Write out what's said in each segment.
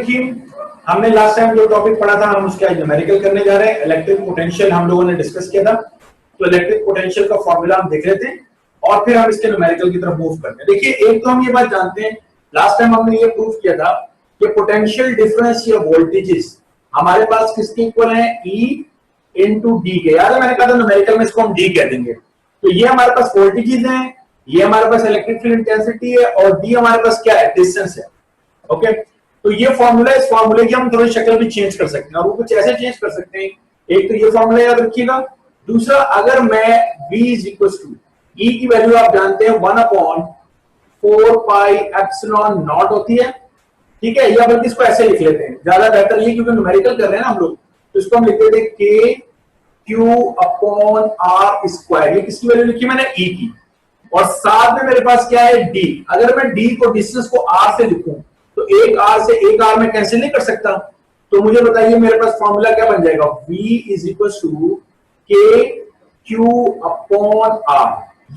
देखिए हमने last time जो टॉपिक पढ़ा था हम उसका न्यूमेरिकल करने जा रहे हैं। इलेक्ट्रिक पोटेंशियल हम लोगों ने डिस्कस किया था, तो इलेक्ट्रिक पोटेंशियल का फॉर्मूला हम देख रहे थे और फिर हम इसके न्यूमेरिकल की तरफ मूव करते हैं। देखिए एक तो हम ये बात जानते हैं, लास्ट टाइम हमने ये प्रूव किया था कि पोटेंशियल डिफरेंस या वोल्टेजेस हमारे पास किसके इक्वल है, E इनटू डी के। याद है मैंने कहा था न्यूमेरिकल में इसको हम डी कह देंगे। तो ये हमारे पास वोल्टेजेस हैं, ये हमारे पास इलेक्ट्रिक फील्ड इंटेंसिटी है और डी हमारे पास क्या है, डिस्टेंस है। ओके, तो ये फॉर्मूला, इस फॉर्मूले की हम थोड़ी शक्ल भी चेंज कर सकते हैं और वो कुछ ऐसे चेंज कर सकते हैं। एक तो ये फॉर्मूला याद रखिएगा, दूसरा अगर मैं V is equal to E की वैल्यू आप जानते हैं 1/4 पाई एप्सिलॉन नॉट होती है, ठीक है। या बल्कि इसको ऐसे लिख लेते हैं, ज्यादा बेहतर ये, क्योंकि न्यूमेरिकल कर रहे हैं ना हम लोग, तो इसको हम लिख देते हैं K Q upon R square. ये किसकी वैल्यू लिखी मैंने, E की, और साथ में मेरे पास क्या है, D। अगर मैं D को, डिस्टेंस को R से लिखूं तो एक R से एक R में कैंसिल नहीं कर सकता, तो मुझे बताइए मेरे पास फॉर्मूला क्या बन जाएगा, V is equal to K Q upon R।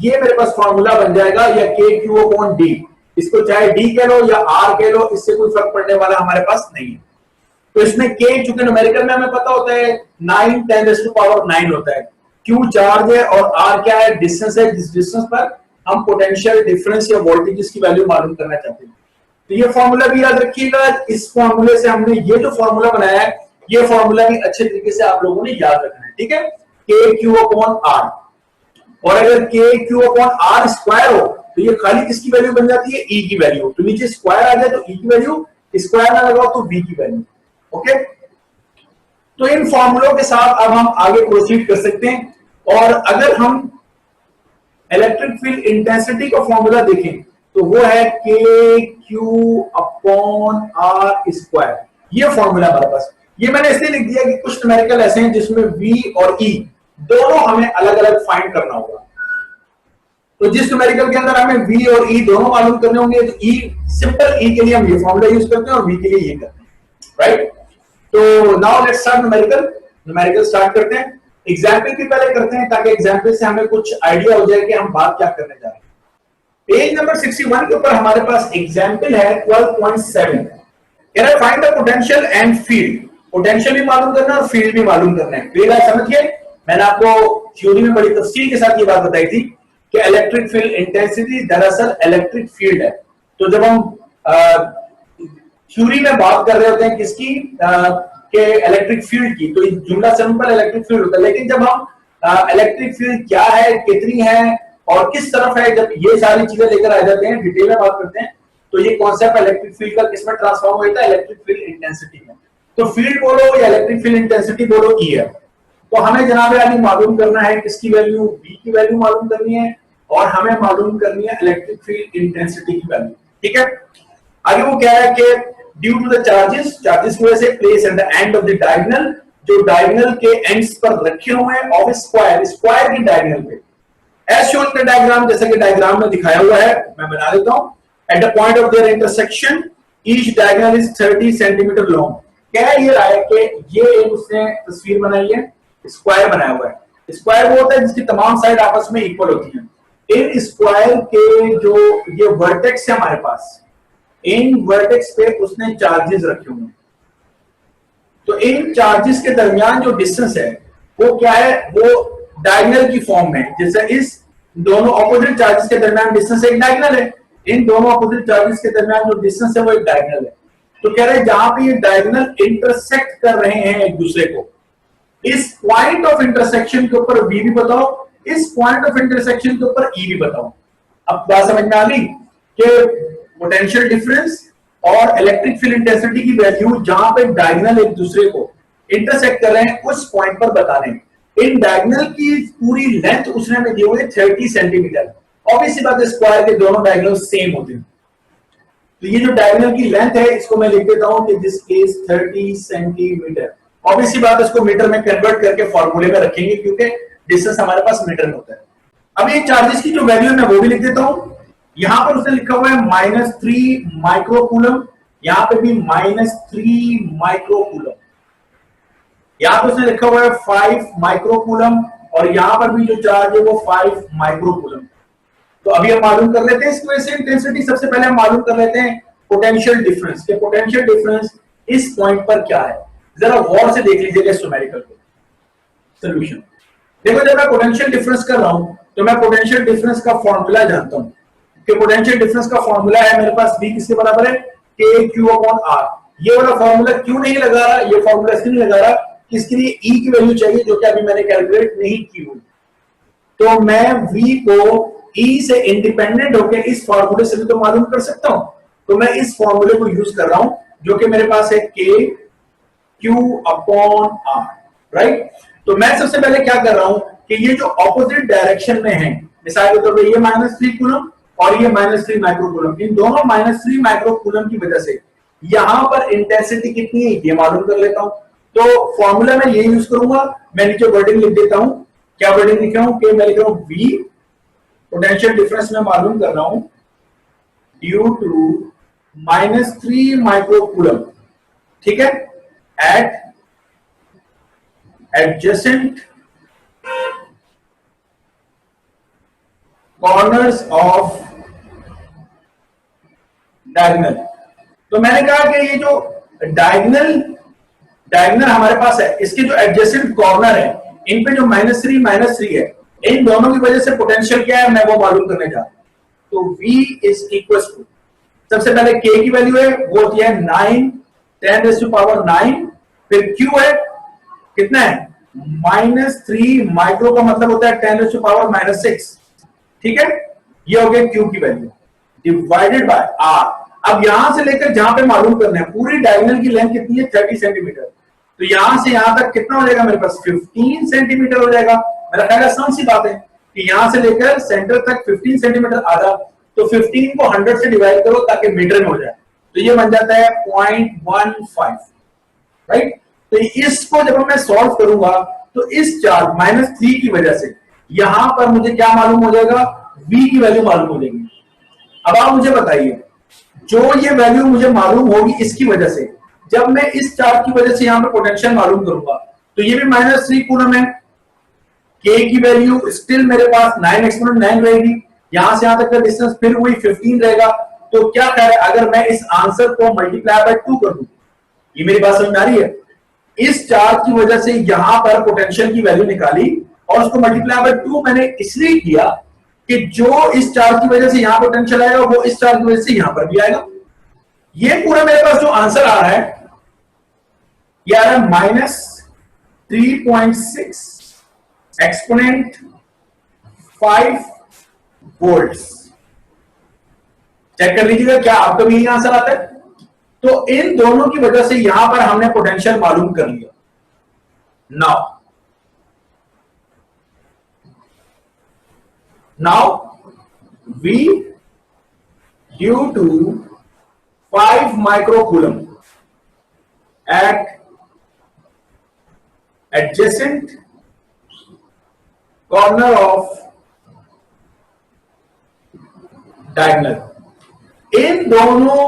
ये मेरे पास फॉर्मूला बन जाएगा, या K Q अपॉन D। इसको चाहे D कह लो या R कह लो, इससे कोई फर्क पड़ने वाला हमारे पास नहीं है। तो इसमें K चूंकि न्यूमेरिकल में हमें पता होता है 9 10⁻⁹ होता है, Q चार्ज है और R क्या है, डिस्टेंस है। जिस डिस्टेंस पर हम पोटेंशियल डिफरेंस या वोल्टेजेस की वैल्यू मालूम करना चाहते हैं। तो ये फॉर्मूला भी याद रखिएगा। इस फॉर्मूले से हमने ये जो फॉर्मूला बनाया है, ये फॉर्मूला भी अच्छे तरीके से आप लोगों ने याद रखना है, ठीक है। K Q अपॉन R, और अगर K Q upon R square हो तो ये खाली किसकी वैल्यू बन जाती है, E की वैल्यू। तो नीचे स्क्वायर आ जाए तो E की वैल्यू, स्क्वायर ना लगाओ तो V की वैल्यू। ओके, तो इन फॉर्मूलों के साथ अब हम आगे प्रोसीड कर सकते हैं। और अगर हम इलेक्ट्रिक फील्ड इंटेंसिटी का फॉर्मूला देखें तो वो है K Q upon R square. ये फॉर्मूला हमारे पास, ये मैंने इसलिए लिख दिया कि कुछ न्यूमेरिकल ऐसे हैं जिसमें V और E दोनों हमें अलग अलग फाइंड करना होगा। तो जिस न्यूमेरिकल के अंदर हमें V और E दोनों मालूम करने होंगे, तो E, सिंपल E के लिए हम ये फॉर्मूला यूज करते हैं और V के लिए ये करते हैं, राइट। तो now let's start numerical start करते हैं। एग्जाम्पल भी पहले करते हैं ताकि एग्जाम्पल से हमें कुछ आइडिया हो जाए कि हम बात क्या करने जा रहे हैं। पेज नंबर 61 के ऊपर हमारे पास एग्जाम्पल है 12.7। कह रहा है find the potential and field. Potential भी मालूम करना है और फील्ड भी मालूम करना है। क्लियर है, समझिए। मैंने आपको थ्योरी में बड़ी तफसील के साथ ये बात बताई थी कि इलेक्ट्रिक फील्ड इंटेंसिटी दरअसल इलेक्ट्रिक फील्ड है। तो जब हम थ्योरी में बात कर रहे होते हैं किसकी, के इलेक्ट्रिक फील्ड की, तो जुमला सिंपल इलेक्ट्रिक फील्ड होता है। लेकिन जब हम इलेक्ट्रिक फील्ड क्या है, कितनी है और किस तरफ है, जब ये सारी चीजें लेकर आ जाते हैं, डिटेल में बात करते हैं, तो ये कॉन्सेप्ट इलेक्ट्रिक फील्ड का किसमें ट्रांसफॉर्म होता है, इलेक्ट्रिक फील्ड इंटेंसिटी में। तो फील्ड बोलो या इलेक्ट्रिक फील्ड इंटेंसिटी बोलो, E है। तो हमें जनाब अली मालूम करना है किसकी वैल्यू, V की वैल्यू मालूम करनी है और हमें मालूम करनी है इलेक्ट्रिक फील्ड इंटेंसिटी की वैल्यू, ठीक है। आगे वो कह रहा है कि ड्यू टू द चार्जेस की वजह से place at the end of the diagonal, जो डायगोनल के एंड्स पर रखे हुए हैं ऑफ स्क्वायर की डायगोनल पे, as shown in the diagram, जैसा कि डायग्राम में दिखाया हुआ है, मैं बना देता हूं। At the point of their intersection each diagonal is 30 centimetre long. कह ये रहा है कि ये एक उसने तस्वीर बनाई है, स्क्वायर बनाया हुआ है। स्क्वायर वो होता है जिसकी तमाम साइड आपस में इक्वल होती हैं। इन स्क्वायर के जो ये वर्टेक्स है हमारे पास, इन वर्टेक्स पे उसने चार्जेस रखे हुए हैं। तो इन चार्जेस के दरमियान जो डिस्टेंस है वो क्या है, वो डायगोनल की फॉर्म में, जैसे इस दोनों ऑपोजिट चार्जेस के दरमियान डिस्टेंस एक डायगोनल है, इन दोनों ऑपोजिट चार्जेस के दरमियान जो डिस्टेंस है वो एक डायगोनल है। तो कह रहे हैं जहां पे ये डायगोनल इंटरसेक्ट कर रहे हैं एक दूसरे को, इस पॉइंट ऑफ इंटरसेक्शन के ऊपर V भी बताओ, इस पॉइंट ऑफ इंटरसेक्शन के ऊपर E भी बताओ। अब बात समझ में आ गई कि पोटेंशियल डिफरेंस और इलेक्ट्रिक फील्ड इंटेंसिटी की वैल्यू जहां पे डायगोनल एक दूसरे को इंटरसेक्ट कर रहे हैं उस पॉइंट पर बताने। इन डायगोनल की पूरी लेंथ उसने में दी हुई है 30 सेंटीमीटर। ऑब्वियसली बात है स्क्वायर के दोनों डायगोनल सेम होते हैं, तो ये जो डायगोनल की लेंथ है इसको मैं लिख देता हूं कि दिस इज 30 सेंटीमीटर। ऑब्वियसली बात है इसको मीटर में कन्वर्ट करके फॉर्मूले में रखेंगे क्योंकि डिस्टेंस हमारे पास मीटर में होता है। अब ये चार्जेस की जो वैल्यू है मैं वो भी लिख देता हूं। यहां पर उसने लिखा हुआ है -3 माइक्रोकूलम, यहां पे भी -3 माइक्रोकूलम, यहां पर उसने लिखा हुआ है 5 माइक्रोकूलम और यहां पर भी जो चार्ज है वो 5 माइक्रोकूलम। तो अभी हम मालूम कर लेते हैं इसकी वजह से इंटेंसिटी। सबसे पहले हम मालूम कर लेते हैं पोटेंशियल डिफरेंस के पोटेंशियल डिफरेंस इस पॉइंट पर क्या है, जरा गौर से देख लीजिएगा इस न्यूमेरिकल को। सोल्यूशन देखो, जब मैं पोटेंशियल डिफरेंस कर रहा हूं तो मैं पोटेंशियल डिफरेंस का फॉर्मूला जानता हूं कि पोटेंशियल डिफरेंस का फॉर्मूला है मेरे पास V किसके बराबर है, के क्यू अपॉन आर। ये वाला फॉर्मूला क्यों नहीं लगा रहा, ये फॉर्मूला इसलिए नहीं लगा रहा कि इसके लिए E की वैल्यू चाहिए जो कि अभी मैंने कैलकुलेट नहीं की हुई। तो मैं V को E से इंडिपेंडेंट होकर इस फॉर्मूले से भी तो मालूम कर सकता हूं। तो मैं इस फॉर्मूले को यूज कर रहा हूं जो कि मेरे पास है के क्यू अपॉन आर, राइट। तो मैं सबसे पहले क्या कर रहा हूं कि ये जो ऑपोजिट डायरेक्शन में है, मिसाल के तौर पे ये -3 कूलम और ये -3 माइक्रोकूलम, इन दोनों -3 माइक्रोकूलम की वजह से यहां पर इंटेंसिटी कितनी है ये मालूम कर लेता हूं। तो फॉर्मूला में ये यूज करूंगा। मैं नीचे वर्डिंग लिख देता हूं। क्या वर्डिंग लिख रहा हूं कि मैं लिख रहा हूं V पोटेंशियल डिफरेंस में मालूम कर रहा हूं ड्यू टू -3 माइक्रोकूलम, ठीक है, eight adjacent corners of diagonal। तो मैंने कहा कि ये जो डायगोनल हमारे पास है, इसके जो एडजेसेंट कॉर्नर है, इन पे जो -3 है, इन दोनों की वजह से पोटेंशियल क्या है मैं वो मालूम करने जा रहा हूं। तो V इज इक्वल टू, सबसे पहले K की वैल्यू है वो होती है 9 10⁹, फिर Q है कितना है -3 माइक्रो का मतलब होता है 10⁻⁻6, ठीक है। ये हो गया Q की वैल्यू डिवाइडेड बाय R। अब यहां से लेकर जहां पे मालूम करना है पूरी डायगोनल की लेंथ कितनी है 30 सेंटीमीटर, तो यहां से यहां तक कितना हो जाएगा मेरे पास 15 सेंटीमीटर हो जाएगा। मेरा ख्याल आसान सी बात है कि यहां से लेकर सेंटर तक 15 सेंटीमीटर आधा, तो 15 को 100 से डिवाइड करो ताकि मीटर में हो जाए, तो ये बन जाता है 0.15, राइट। तो इसको जब मैं सॉल्व करूंगा तो इस चार्ज -3 की वजह से यहां पर मुझे क्या मालूम हो जाएगा, V की वैल्यू मालूम हो जाएगी। अब आप मुझे बताइए, जो ये वैल्यू मुझे मालूम होगी इसकी वजह से, जब मैं इस चार्ज की वजह से यहां पे पोटेंशियल मालूम करूंगा तो ये भी -3 कूलम है। K की वैल्यू स्टिल मेरे पास 9 एक्सपोनेंट 9 रहेगी, यहां से यहां तक का डिस्टेंस फिर वही 15 रहेगा। तो क्या कह रहा है, अगर मैं इस आंसर को मल्टीप्लाई बाय 2 कर दूं, ये मेरी बात समझ आ रही है, इस चार्ज की वजह से यहां पर पोटेंशियल की वैल्यू निकाली और उसको मल्टीप्लाई बाय 2 मैंने इसलिए किया कि जो इस चार्ज की वजह से यहां पोटेंशियल आएगा वो इस चार्ज की वजह से यहां पर भी आएगा। ये पूरा मेरे पास जो आंसर आ रहा है ये आ रहा है -3.6 एक्सपोनेंट 5 वोल्ट्स। चेक कर लीजिएगा क्या आपका भी यही आंसर आता है। तो इन दोनों की वजह से यहां पर हमने पोटेंशियल मालूम कर लिया। Now V due to 5 microcoulomb at adjacent corner of diagonal, इन दोनों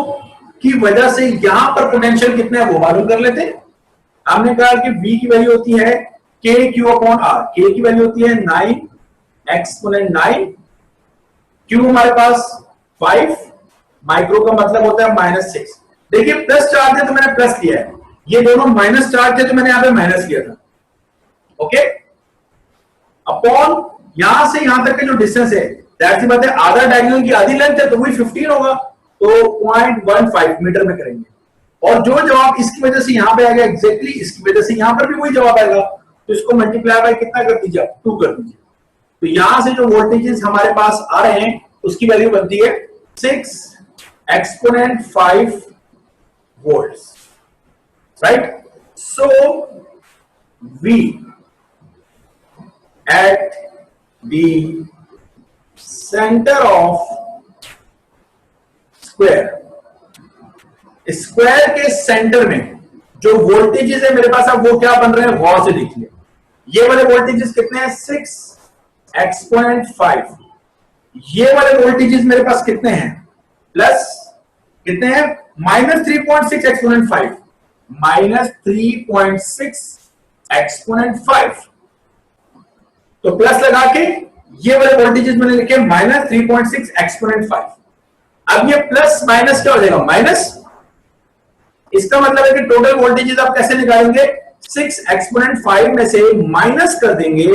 की वजह से यहां पर पोटेंशियल कितने है वो मालूम कर लेते। हमने कहा कि V की वैल्यू होती है KQ/R, K की वैल्यू होती है 9 एक्सपोनेंट 9, Q हमारे पास 5, माइक्रो का मतलब होता है -6। देखिए प्लस चार्ज है तो मैंने प्लस लिया है, ये दोनों माइनस चार्ज है तो मैंने यहां पे माइनस लिया था, ओके। अपॉन यहां से यहां तक का जो डिस्टेंस है, दैट सी बात है आधा डायगोनल की आधी लेंथ है तो वही 15 होगा, तो 0.15 मीटर में करेंगे। और जो जवाब इसकी वजह से यहां पे आएगा एग्जैक्टली इसकी वजह से यहां पर भी वही जवाब आएगा, तो इसको मल्टीप्लाई बाय कितना कर दीजिए 2 कर दीजिए। तो यहां से जो वोल्टेजेस हमारे पास आ रहे हैं उसकी वैल्यू बनती है 6 exponent 5 volts, right? So V at the center of square के सेंटर में जो वोल्टेजेस है मेरे पास, अब वो क्या बन रहे हैं गौर से देखिए। ये वाले वोल्टेजेस कितने हैं 6 एक्सपोनेंट 5, ये वाले वोल्टेजेस मेरे पास कितने हैं प्लस कितने हैं -3.6 एक्सपोनेंट 5, -3.6 एक्सपोनेंट 5। तो प्लस लगा के ये वाले वोल्टेजेस मैंने लिखे -3.6 एक्सपोनेंट 5। अब ये प्लस माइनस क्या हो जाएगा माइनस, इसका मतलब है कि टोटल वोल्टेजेस आप कैसे निकालेंगे, 6 एक्सपोनेंट 5 में से माइनस कर देंगे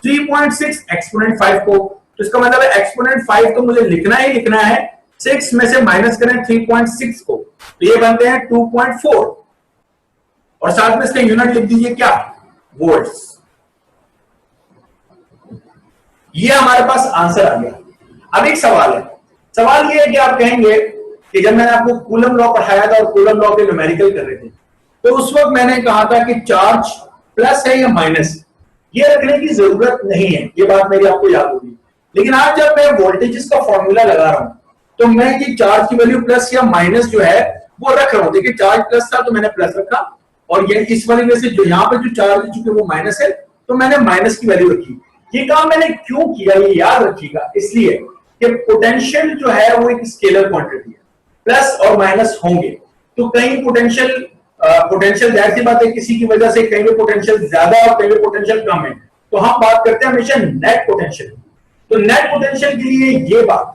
3.6 एक्सपोनेंट 5 को। तो इसका मतलब है एक्सपोनेंट 5 तो मुझे लिखना ही लिखना है, 6 में से माइनस करें 3.6 को, तो ये बनते हैं 2.4 और साथ में इसका यूनिट लिख दीजिए क्या, वोल्ट्स। ये हमारे पास आंसर आ गया। अब एक सवाल है, सवाल ये है कि आप कहेंगे कि जब मैंने आपको कूलम लॉ पढ़ाया था और कूलम लॉ के न्यूमेरिकल कर रहे थे, तो उस वक्त मैंने कहा था कि चार्ज प्लस है या माइनस, ये रखने की जरूरत नहीं है, ये बात मेरी आपको याद होगी। लेकिन आज जब मैं वोल्टेजेस का फॉर्मूला लगा रहा हूं, तो मैं ये चार्ज की वैल्यू प्लस या माइनस जो है वो रख रहा हूं। देखिए चार्ज प्लस था तो मैंने प्लस रखा, और ये इस वाली में से जो यहां पे जो चार्ज है चूंकि वो माइनस है तो मैंने माइनस की वैल्यू रखी। ये काम मैंने क्यों किया ये याद रखिएगा, इसलिए कि पोटेंशियल जो है वो एक स्केलर क्वांटिटी है, प्लस और माइनस होंगे। तो कहीं पोटेंशियल जाहिर सी बात है किसी की वजह से कहीं पे पोटेंशियल ज्यादा और कहीं पे पोटेंशियल कम है, तो हम बात करते हैं हमेशा नेट पोटेंशियल। तो नेट पोटेंशियल के लिए ये बात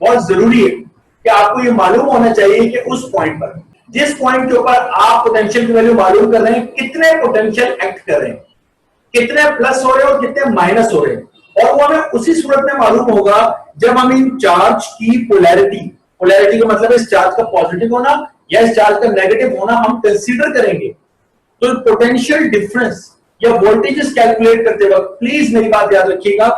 बहुत जरूरी है कि आपको ये मालूम होना चाहिए कि उस पॉइंट पर, जिस पॉइंट के ऊपर आप पोटेंशियल की वैल्यू मालूम कर रहे हैं, कितने पोटेंशियल एक्ट कर रहे हैं, कितने प्लस हो रहे हैं और कितने माइनस हो रहे हैं। और वो हमें उसी सूरत में मालूम होगा जब हम इन चार्ज की पोलैरिटी का मतलब इस चार्ज का पॉजिटिव होना या इस चार्ज का नेगेटिव होना हम कंसीडर करेंगे। तो पोटेंशियल डिफरेंस या वोल्टेजेस कैलकुलेट करते वक्त प्लीज मेरी बात याद रखिएगा,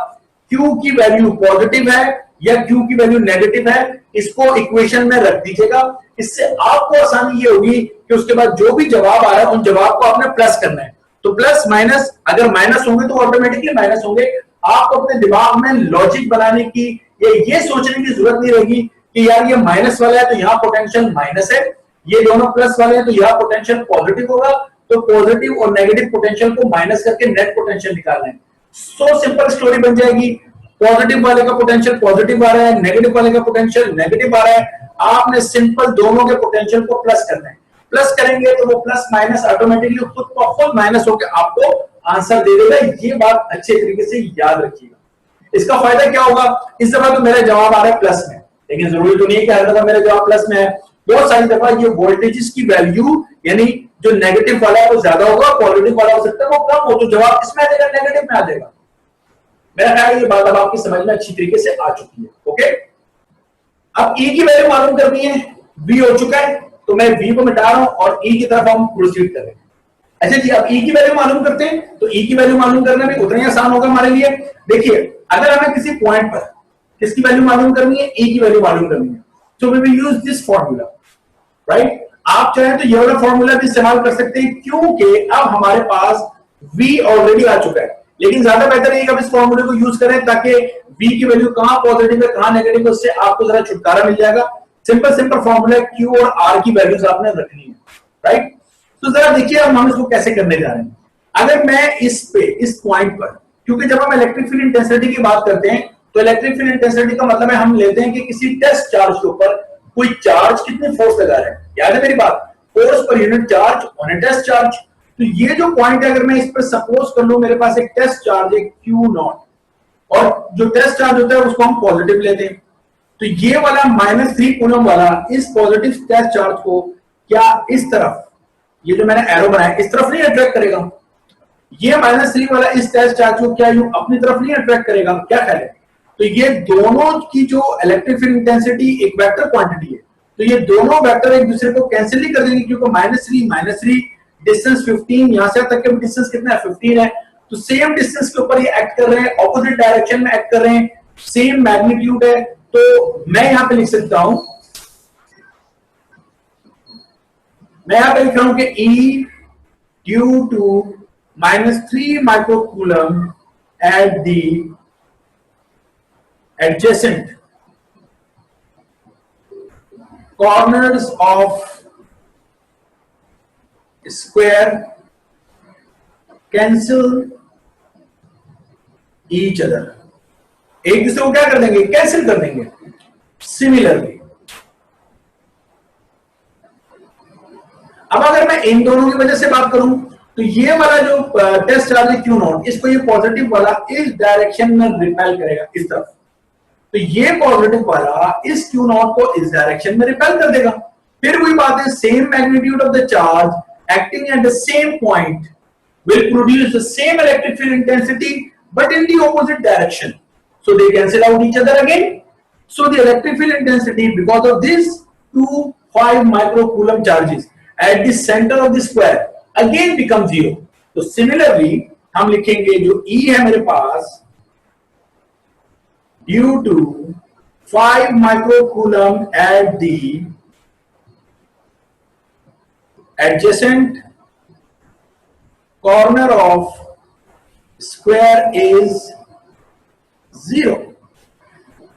Q की वैल्यू पॉजिटिव है या Q की वैल्यू नेगेटिव है, इसको इक्वेशन में रख दीजिएगा। इससे आपको आसानी ये होगी कि उसके बाद जो भी जवाब आ रहा है उन जवाब को आपने प्लस करना है। तो प्लस माइनस, अगर माइनस होंगे तो ऑटोमेटिकली माइनस होंगे। आपको अपने दिमाग में लॉजिक बनाने की या ये सोचने की जरूरत नहीं रहेगी कि यार ये माइनस वाला है तो यहाँ पोटेंशियल माइनस है, ये दोनों प्लस वाले हैं तो यहाँ पोटेंशियल पॉजिटिव होगा। तो पॉजिटिव और नेगेटिव पोटेंशियल को माइनस करके नेट पोटेंशियल निकालना है। सो सिंपल स्टोरी बन जाएगी। पॉजिटिव वाले का पोटेंशियल पॉजिटिव आ रहा है, नेगेटिव वाले का पोटेंशियल नेगेटिव आ रहा है, आपने सिंपल दोनों के पोटेंशियल को प्लस करना है। प्लस करेंगे तो वो प्लस माइनस ऑटोमेटिकली खुद माइनस होकर आपको आंसर दे देगा। ये बात अच्छे तरीके से याद रखिएगा। इसका फायदा क्या होगा, इस दफा तो मेरा जवाब आ रहा है प्लस में, लेकिन जरूरी तो नहीं है कि हर दफा मेरा जवाब प्लस में है। बहुत सारी दफा ये वोल्टेजेस की वैल्यू यानी जो नेगेटिव वाला है वो ज्यादा होगा, पॉजिटिव वाला हो सकता है वो कम हो, तो जवाब किसमें आ जाएगा, नेगेटिव में आ जाएगा। मेरा ख्याल ये बात अब आपकी समझ में अच्छी तरीके से आ चुकी है। ओके, अब E की वैल्यू मालूम करनी है, V हो चुका है तो मैं V को मिटा रहा हूं और E की तरफ हम प्रोसीड करें। अच्छा जी, अब E की वैल्यू मालूम करते हैं, तो E की वैल्यू मालूम करना भी उतना ही आसान होगा हमारे लिए। देखिए अगर हमें किसी पॉइंट पर किसकी वैल्यू मालूम करनी है, E की वैल्यू मालूम करनी है, तो we will use this formula, right. आप चाहें तो ये वाला फॉर्मूला भी इस्तेमाल कर सकते हैं, क्योंकि अब हमारे पास V ऑलरेडी आ चुका है। लेकिन ज्यादा बेहतर है कि आप इस फॉर्मूले को यूज करें ताकि V की वैल्यू कहां पॉजिटिव है कहां नेगेटिव है, उससे आपको जरा छुटकारा मिल जाएगा। सिंपल फॉर्मूला है, Q और R की वैल्यूज आपने रखनी है, राइट। तो जरा देखिए अब हम इसको कैसे करने जा रहे हैं। अगर मैं इस पॉइंट पर, क्योंकि जब हम इलेक्ट्रिक फील्ड इंटेंसिटी की बात करते हैं तो इलेक्ट्रिक फील्ड इंटेंसिटी का मतलब है हम लेते हैं कि किसी टेस्ट चार्ज के ऊपर कोई चार्ज कितनी फोर्स लगा रहा है। याद है मेरी बात, फोर्स पर unit charge on a test charge. तो ये जो पॉइंट है अगर मैं इस पर सपोज कर लूं मेरे पास एक टेस्ट चार्ज है Q0 और जो टेस्ट चार्ज होता है उसको हम पॉजिटिव लेते हैं, तो ये वाला -3 कूलम वाला इस पॉजिटिव टेस्ट चार्ज को क्या इस तरफ, ये जो मैंने एरो बनाया इस तरफ नहीं अट्रैक्ट करेगा, ये -3 वाला इस टेस्ट चार्ज को क्या यूं अपनी तरफ नहीं अट्रैक्ट करेगा, क्या ख्याल है। तो ये दोनों की जो इलेक्ट्रिक फील्ड इंटेंसिटी एक वेक्टर क्वांटिटी है, तो ये दोनों वेक्टर एक दूसरे को कैंसिल ही कर देंगे, क्योंकि -3 डिस्टेंस 15, यहां से तक का डिस्टेंस कितना है 15 है। तो सेम डिस्टेंस के ऊपर ये एक्ट कर रहे हैं, ऑपोजिट डायरेक्शन में एक्ट कर रहे हैं, सेम मैग्नीट्यूड है। तो मैं यहां पे लिख सकता हूं, मैं यहां पे लिख रहा हूं कि E due to -3 microcoulomb at the adjacent corners of square cancel each other, एक दूसरे को क्या कर देंगे, कैंसिल कर देंगे। सिमिलरली अब अगर मैं इन दोनों की वजह से बात करूं तो ये वाला जो टेस्ट चार्ज है Q0, इसको ये पॉजिटिव वाला इस डायरेक्शन में रिपेल करेगा इस तरफ, तो ये पॉजिटिव वाला इस Q0 को इस डायरेक्शन में रिपेल कर देगा। फिर वही बात है, same magnitude of the charge acting at the same point will produce the same electric field intensity but in the opposite direction, so they cancel out each other again. So the electric field intensity because of this 2 5 microcoulomb charges at the center of the square again become zero. So similarly हम लिखेंगे जो E है मेरे पास, due to 5 microcoulomb at the adjacent corner of square is 0.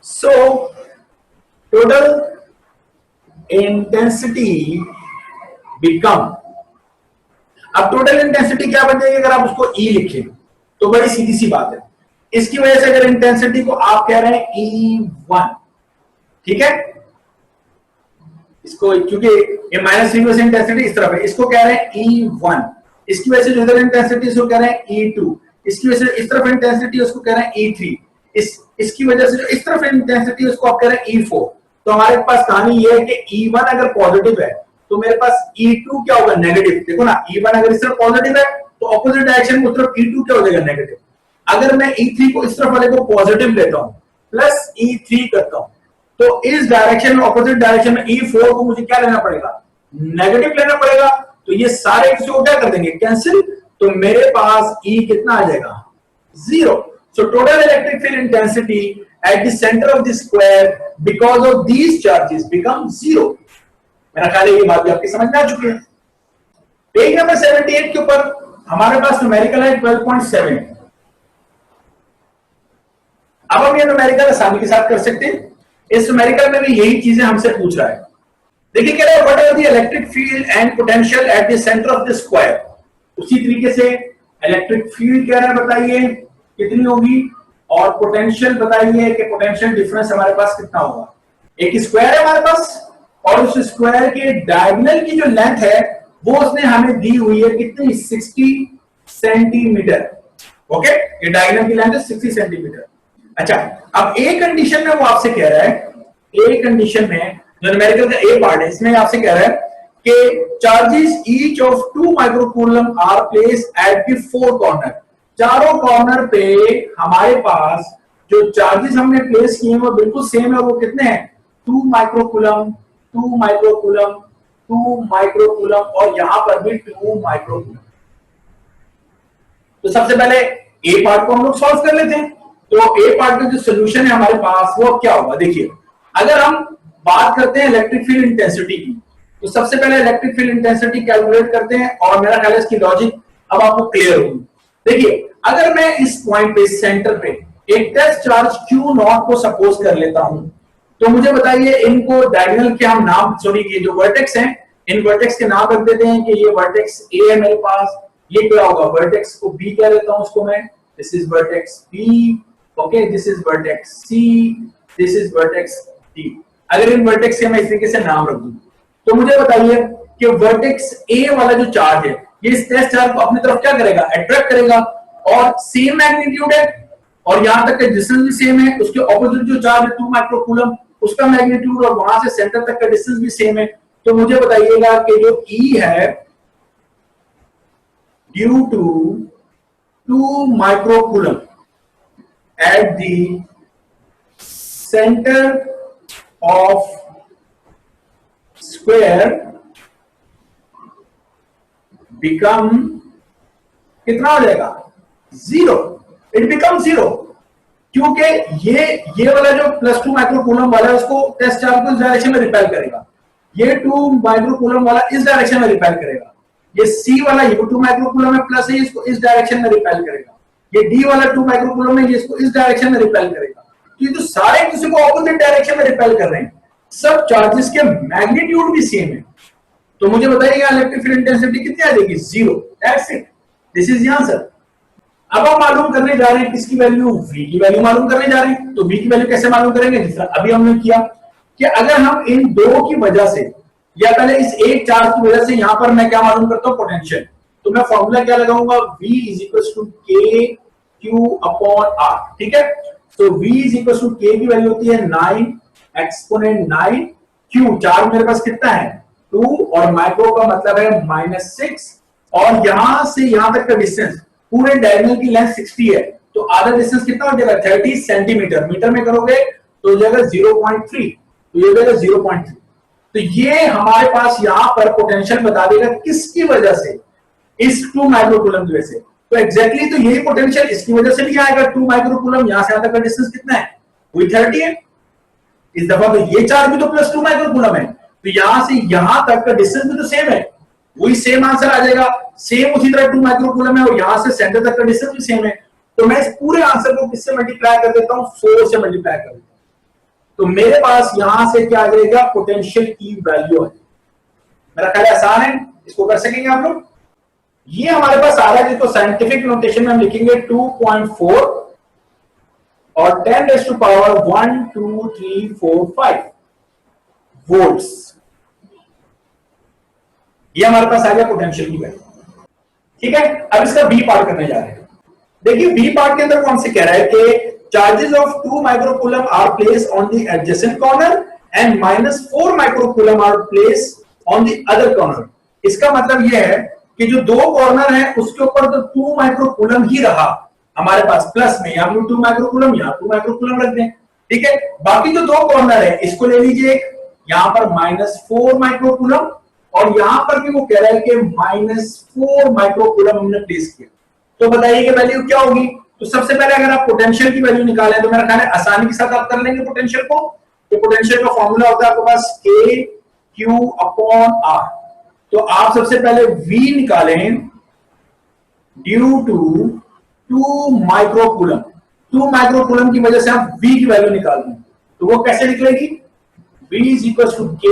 So total intensity become, अब total intensity क्या बन जाएगी अगर आप उसको E लिखें तो बड़ी सीधी सी बात है, इसकी वजह से अगर इंटेंसिटी को आप कह रहे हैं E1, ठीक है, इसको क्योंकि ये -3 में से इंटेंसिटी इस तरफ है, इसको कह रहे हैं E1, इसकी वजह से जो इधर इंटेंसिटी इसको कह रहे हैं E2, इसकी वजह से इस तरफ इंटेंसिटी उसको कह रहे हैं E3, इसकी वजह से जो इस तरफ इंटेंसिटी उसको आप कह रहे हैं E4। तो हमारे पास कहानी ये है कि E1 अगर पॉजिटिव है तो मेरे पास E2 क्या होगा, नेगेटिव। देखो ना, E1 अगर इस तरफ पॉजिटिव है तो ऑपोजिट डायरेक्शन में उस तरफ E2 क्या हो जाएगा, नेगेटिव। अगर मैं E3 को इस तरफ वाले को पॉजिटिव लेता हूं प्लस E3 करता हूं तो इस डायरेक्शन में, ऑपोजिट डायरेक्शन में E4 को मुझे क्या लेना पड़ेगा, नेगेटिव लेना पड़ेगा। तो ये सारे को क्या कर देंगे, कैंसिल, तो मेरे पास E कितना आ जाएगा, 0। So total electric field intensity at the centre of the square because of these charges become 0। मेरा ख्याल है ये बात भी आपकी समझ में आ चुकी है। पेज नंबर 78 के ऊपर हमारे पास न्यूमेरिकल है 12.7। अब हम ये न्यूमेरिकल आसानी के साथ कर सकते हैं। इस न्यूमेरिकल में भी यही चीजें हमसे पूछ रहा है। देखिए कह रहा है what are the electric field and potential at the centre of the square. उसी तरीके से इलेक्ट्रिक फील्ड कह रहा है, बताइए कितनी होगी, और पोटेंशियल बताइए कि पोटेंशियल डिफरेंस हमारे पास कितना होगा। एक स्क्वायर है हमारे पास और उस स्क्वायर के डायगोनल की जो लेंथ है वो उसने हमें दी हुई है कितनी, 60 सेंटीमीटर। ओके, ये डायगोनल की लेंथ है 60 सेंटीमीटर। अच्छा, अब एक कंडीशन में वो आपसे कह रहा है, एक कंडीशन में जो न्यूमेरिकल का ए पार्ट है इसमें आपसे कह रहा है कि charges each of 2 microcoulomb are place at the 4 corner. चारों कॉर्नर पे हमारे पास जो चार्जेस हमने प्लेस किए हैं वो बिल्कुल सेम है। वो कितने हैं, 2 माइक्रोकूलम, 2 माइक्रोकूलम, 2 माइक्रोकूलम और यहां पर भी 2 माइक्रोकूलम। तो सबसे पहले ए पार्ट को हम लोग सॉल्व कर लेते हैं। तो ए पार्ट का जो सोल्यूशन है हमारे पास वो क्या होगा, देखिए अगर हम बात करते हैं इलेक्ट्रिक फील्ड इंटेंसिटी की तो सबसे पहले इलेक्ट्रिक फील्ड इंटेंसिटी कैलकुलेट करते हैं और मेरा ख्याल है इसकी लॉजिक अब आपको क्लियर होगी। देखिए अगर मैं इस पॉइंट पे, सेंटर पे एक टेस्ट चार्ज Q0 को सपोज कर लेता हूं तो मुझे बताइए इनको डायगोनल के हम नाम, सॉरी ये जो वर्टेक्स हैं इन वर्टेक्स के नाम रख देते हैं कि ये वर्टेक्स A है मेरे पास, ये क्या होगा, वर्टेक्स को B कह लेता हूं उसको मैं, this is vertex B, okay, this is vertex C, this is vertex D। अगर इन वर्टेक्स के मैं इस तरीके से नाम रख दूं तो मुझे बताइए कि वर्टेक्स A वाला जो चार्ज है ये इस टेस्ट चार्ज को अपनी तरफ क्या करेगा, अट्रैक्ट करेगा, और सेम मैग्नीट्यूड है और यहां तक का डिस्टेंस भी सेम है। उसके ऑपोजिट जो चार्ज है 2 माइक्रोकूलम उसका मैग्नीट्यूड और वहां से सेंटर तक का डिस्टेंस भी सेम है। तो मुझे बताइएगा कि जो E है due to 2 microcoulomb at the centre of square become कितना हो जाएगा, 0। इट बिकम 0 क्योंकि ये वाला जो +2 माइक्रोकूलम वाला है उसको टेस्ट चार्ज को इस डायरेक्शन में रिपेल करेगा, ये 2 माइक्रोकूलम वाला इस डायरेक्शन में रिपेल करेगा, ये C वाला ये 2 माइक्रोकूलम है प्लस है इसको इस डायरेक्शन में रिपेल करेगा, ये D वाला 2 माइक्रोकूलम है ये इसको इस डायरेक्शन में रिपेल करेगा। तो ये तो सारे किसी को ऑपोजिट डायरेक्शन में रिपेल कर रहे हैं, सब चार्जेस के मैग्नीट्यूड भी सेम है। तो मुझे बताइएगा इलेक्ट्रिक फील्ड इंटेंसिटी कितनी आ जाएगी, 0। That's it, this is the answer. अब हम मालूम करने जा रहे हैं किसकी वैल्यू, V की वैल्यू मालूम करने जा रहे हैं। तो V की वैल्यू कैसे मालूम करेंगे, जिस तरह अभी हमने किया कि अगर हम इन दो की वजह से या पहले इस एक चार्ज की वजह से यहां पर मैं क्या मालूम करता हूं, पोटेंशियल, तो मैं फॉर्मूला क्या लगाऊंगा, V = K Q/R, ठीक है। तो V = K की वैल्यू होती है 9 एक्सपोनेंट 9 Q, चार्ज मेरे पास कितना है 2 और माइक्रो का मतलब है -6 और यहां से यहां तक का डिस्टेंस पूरे डायगोनल की लेंथ 60 है तो आधा डिस्टेंस कितना हो जाएगा 30 सेंटीमीटर। मीटर में करोगे तो हो जाएगा 0.3 तो ये हो जाएगा 0.3। तो ये हमारे पास यहां पर पोटेंशियल बता देगा किसकी वजह से, इस 2 माइक्रोकूलम की वजह से। तो एग्जैक्टली तो यही पोटेंशियल इसकी वजह से भी आएगा। 2 माइक्रोकूलम यहां से यहां तक का डिस्टेंस कितना है, वही 30 है। इस दफा तो ये चार्ज भी तो +2 माइक्रोकूलम है तो यहां से यहां तक का डिस्टेंस भी तो सेम है, वही सेम आंसर आ जाएगा। सेम उसी तरह 2 माइक्रोकूलम है और यहां से सेंटर तक का डिस्टेंस भी सेम है। तो मैं इस पूरे आंसर को किससे मल्टीप्लाई कर देता हूं, 4 से मल्टीप्लाई कर देता हूं। तो मेरे पास यहां से क्या आ जाएगा, पोटेंशियल की वैल्यू है। मेरा ख्याल आसान है, इसको कर सकेंगे आप लोग। ये हमारे पास आ रहा है जिसको साइंटिफिक नोटेशन में हम लिखेंगे 2.4 और 10⁻1 2 3 4 5 वोल्ट्स। ये हमारे पास आ गया पोटेंशियल की वैल्यू। ठीक है, अब इसका बी पार्ट करने जा रहे हैं। देखिए बी पार्ट के अंदर कौन से कह रहा है कि charges of 2 microcoulomb are placed on the adjacent corner and -4 microcoulomb are placed on the other corner. इसका मतलब यह है कि जो दो कॉर्नर है उसके ऊपर तो 2 माइक्रोकूलम ही रहा हमारे पास प्लस में, यहां 2 माइक्रोकूलम यहां 2 माइक्रोकूलम रख दें। ठीक है, बाकी जो दो कॉर्नर है इसको ले लीजिए, यहां पर -4 माइक्रोकूलम और यहां पर भी वो कह रहा है कि -4 माइक्रोकूलम हमने प्लेस किया। तो बताइए कि वैल्यू क्या होगी। तो सबसे पहले अगर आप पोटेंशियल की वैल्यू निकालें तो मेरा ख्याल है आसानी के साथ आप कर लेंगे पोटेंशियल को। तो पोटेंशियल का फॉर्मूला होता है आपके पास KQ/R। तो आप सबसे पहले V निकालें ड्यू टू 2 माइक्रोकूलम। 2 माइक्रोकूलम की वजह से आप V की वैल्यू निकाल दें तो वो कैसे निकलेगी, V = K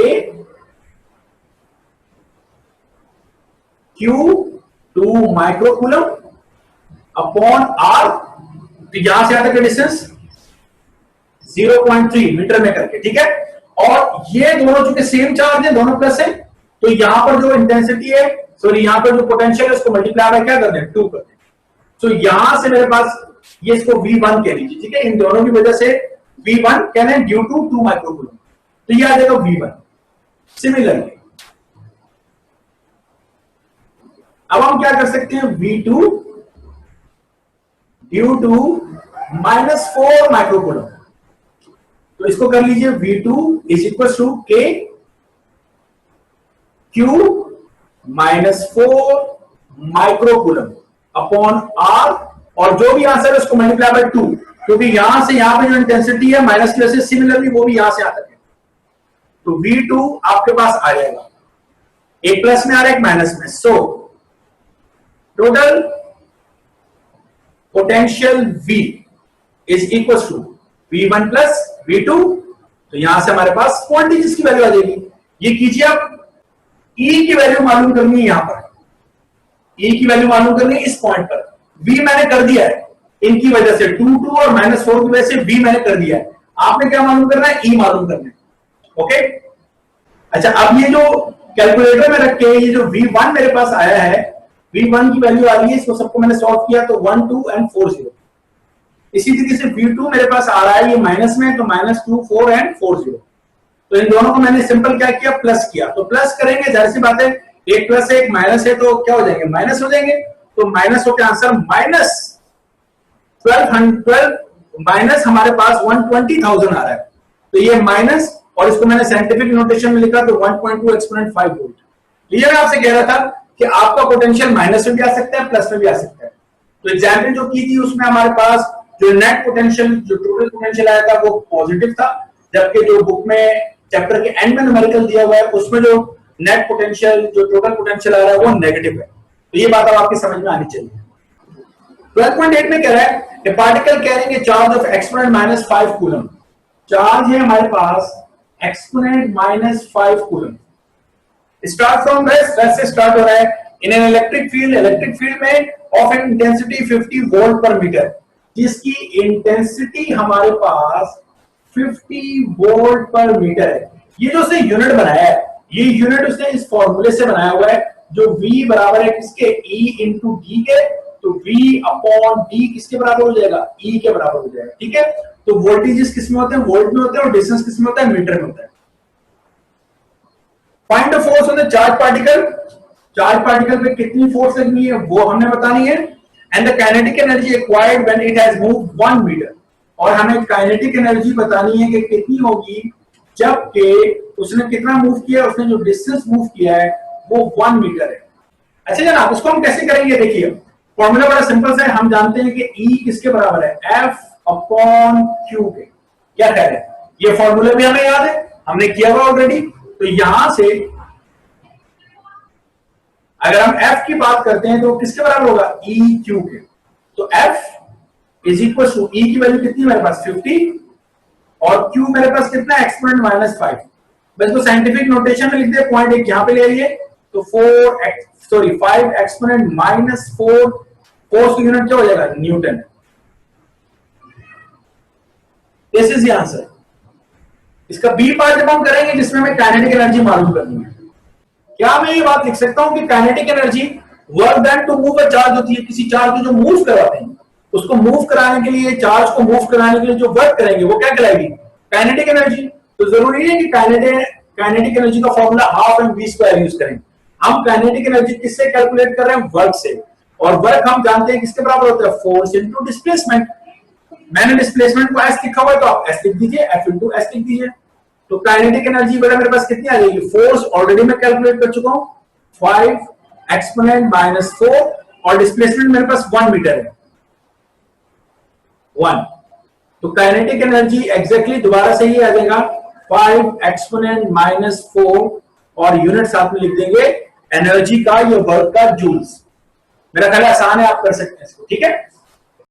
Q 2 microcoulomb upon R। तो यहां से आता है डिस्टेंस 0.3 मीटर में करके। ठीक है, और ये दोनों चूंकि सेम चार्ज है, दोनों प्लस है, तो यहां पर जो इंटेंसिटी है, सॉरी यहां पर जो पोटेंशियल है उसको मल्टीप्लाई बाय क्या कर दें, 2 कर दें। तो यहां से मेरे पास ये इसको V1 कह लीजिए। ठीक है, इन दोनों की वजह से V1 कहना है ड्यू टू 2 माइक्रोकूलम, तो ये आ जाएगा V1। सिमिलरली अब हम क्या कर सकते हैं, V2 ड्यू टू -4 माइक्रोकूलम। तो इसको कर लीजिए V2 = K Q -4 microcoulomb upon R और जो भी आंसर है उसको मल्टीप्लाई बाय 2, क्योंकि यहां से यहां पे जो इंटेंसिटी है माइनस की वजह से सिमिलरली वो भी यहां से आता है। तो V2 आपके पास आ जाएगा, एक प्लस में आ रहा है एक माइनस में। So total potential V = V1 + V2। तो यहां से हमारे पास क्वांटिटीज की वैल्यू आ जाएगी। ये कीजिए आप, E की वैल्यू मालूम करनी है, यहां पर E की वैल्यू मालूम करनी है इस पॉइंट पर। V मैंने कर दिया है इनकी वजह से, 2 और -4 की वजह से V मैंने कर दिया है। आपने क्या मालूम करना है, E मालूम करना है। ओके, अच्छा अब ये जो कैलकुलेटर में रख के ये जो V1 मेरे पास आया है, V1 की वैल्यू आ रही है, इसको सबको मैंने सॉल्व किया तो 1 2 और 4 0। इसी तरीके से V2 मेरे पास आ रहा है, ये माइनस में, तो -2 4 और 4 0। तो इन दोनों को मैंने सिंपल क्या किया, प्लस किया। तो प्लस करेंगे, जाहिर सी बात है, एक प्लस है एक माइनस है, तो क्या हो जाएंगे, माइनस हो जाएंगे। तो माइनस होकर आंसर -1200 माइनस हमारे पास 120,000 आ रहा है। तो ये माइनस, और इसको मैंने साइंटिफिक नोटेशन में लिखा तो 1.2 एक्सपोनेंट 5 वोल्ट। क्लियर, आपसे कह रहा था कि आपका पोटेंशियल माइनस में भी आ सकता है, प्लस में भी आ सकता है। तो एग्जाम्पल जो की थी उसमें हमारे पास जो नेट पोटेंशियल, जो टोटल पोटेंशियल आया था वो पॉजिटिव था, जबकि जो बुक में चैप्टर के एंड में न्यूमेरिकल दिया हुआ है उसमें जो नेट पोटेंशियल, जो टोटल पोटेंशियल आ रहा है वो नेगेटिव है। तो ये बात अब आपकी समझ में आनी चाहिए। 12.8 में कह रहा है a particle carrying a charge of exponent -5 coulomb. Charge है हमारे पास exponent -5 coulomb. Start from rest से स्टार्ट हो रहा है इन एन इलेक्ट्रिक फील्ड में of an intensity 50 volt per metre, जिसकी इंटेंसिटी हमारे पास 50 वोल्ट पर मीटर है। ये जो उसने यूनिट बनाया है, ये यूनिट उसने इस फॉर्मूले से बनाया हुआ है, जो V बराबर है किसके, E × D के। तो V/D किसके बराबर हो जाएगा, E के बराबर हो जाएगा। ठीक है, तो वोल्टेजेस किसमें होते हैं, वोल्ट में होते हैं, और डिस्टेंस किसमें होता है, मीटर में होता है। Find the force on the charge particle, charge particle पे कितनी फोर्स लगनी है वो हमने बतानी है, and the kinetic energy acquired when it has moved 1 metre, और हमें काइनेटिक एनर्जी बतानी है कि कितनी होगी जबकि उसने कितना मूव किया, उसने जो डिस्टेंस मूव किया है वो 1 मीटर है। अच्छा जनाब, उसको हम कैसे करेंगे? देखिए फॉर्मूला बड़ा सिंपल सा है, हम जानते हैं कि E किसके बराबर है, F अपॉन Q के। क्या कह रहे हैं, ये फॉर्मूला भी हमें याद है, हमने किया हुआ ऑलरेडी। तो यहां से अगर हम F की बात करते हैं तो किसके बराबर होगा, E Q के। तो F is equal to E की वैल्यू कितनी मेरे पास 50 और Q मेरे पास कितना एक्सपोनेंट -5। बस को साइंटिफिक नोटेशन में लिख दे, पॉइंट एक यहां पे ले आइए, तो 5 एक्सपोनेंट -4, फोर्स की यूनिट क्या हो जाएगा, Newton. This is the answer. इसका बी पार्ट जब हम करेंगे जिसमें हमें काइनेटिक एनर्जी मालूम करनी है, क्या मैं ये बात लिख सकता हूं कि kinetic energy work done to move a charge होती है, किसी चार्ज को जो मूव करवाते हैं उसको मूव कराने के लिए, चार्ज को मूव कराने के लिए जो वर्क करेंगे वो क्या कहलाएगी, काइनेटिक एनर्जी। तो जरूरी है कि काइनेटिक एनर्जी का formula half M V square use करें। हम काइनेटिक एनर्जी किससे कैलकुलेट कर रहे हैं, वर्क से, और वर्क हम जानते हैं किसके बराबर होता है, फोर्स इनटू डिस्प्लेसमेंट। मैंने डिस्प्लेसमेंट को एस लिखा हुआ है तो आप एस लिख दीजिए, एफ इनटू एस लिख दीजिए। तो काइनेटिक एनर्जी बेटा मेरे पास कितनी आ जाएगी, फोर्स ऑलरेडी मैं कैलकुलेट कर चुका हूं 5 एक्सपोनेंट -4, और डिस्प्लेसमेंट मेरे पास 1 मीटर है 1। तो काइनेटिक एनर्जी एग्जैक्टली दोबारा से ही आ जाएगा 5 एक्सपोनेंट -4, और यूनिट साथ में लिख देंगे एनर्जी का या वर्क का जूल्स। मेरा ख्याल आसान है, आप कर सकते हैं इसको, ठीक है।